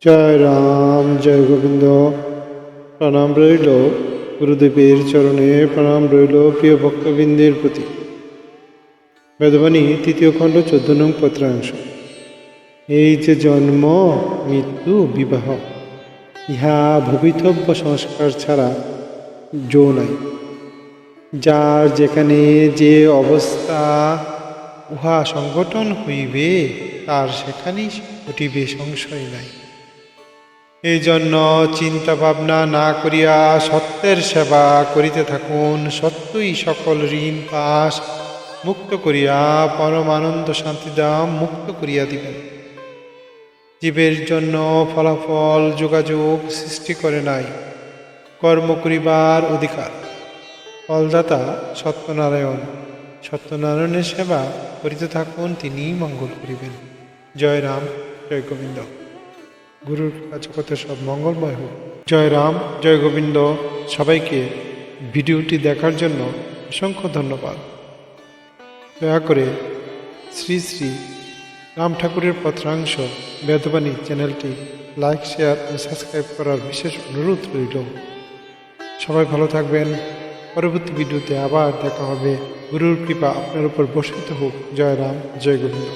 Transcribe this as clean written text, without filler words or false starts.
জয় রাম, জয় গোবিন্দ। প্রণাম রইল গুরুদেবের চরণে, প্রণাম রইল প্রিয় ভক্তবৃন্দের প্রতি। বেদবাণী ৩য় খণ্ড ১৪ নং পত্রাংশ। এই যে জন্ম, মৃত্যু, বিবাহ, ইহা ভবিতব্য সংস্কার ছাড়া জো নাই। যার যেখানে যে অবস্থা উহা সংগঠন হইবে, তার সেখানেই ঘটিবে, সংশয় নাই। এই জন্য চিন্তা ভাবনা না করিয়া সত্যের সেবা করিতে থাকুন। সত্যই সকল ঋণ পাশ মুক্ত করিয়া পরমানন্দ শান্তিধাম মুক্ত করিয়া দিবেন। জীবের জন্য ফলাফল যোগাযোগ সৃষ্টি করে নাই, কর্ম করিবার অধিকার। ফলদাতা সত্যনারায়ণ। সত্যনারায়ণের সেবা করিতে থাকুন, তিনিই মঙ্গল করিবেন। জয় রাম, জয় গোবিন্দ। গুরুর জগতে সব মঙ্গলময় হোক। জয় রাম, জয় গোবিন্দ। সবাইকে ভিডিওটি দেখার জন্য অসংখ্য ধন্যবাদ। দয়া করে শ্রী শ্রী রাম ঠাকুরের পত্রাংশ বেদবাণী চ্যানেলটি লাইক, শেয়ার ও সাবস্ক্রাইব করার বিশেষ অনুরোধ রইল। সবাই ভালো থাকবেন। পরবর্তী ভিডিওতে আবার দেখা হবে। গুরুর কৃপা আপনার উপর বর্ষিত হোক। জয় রাম, জয় গোবিন্দ।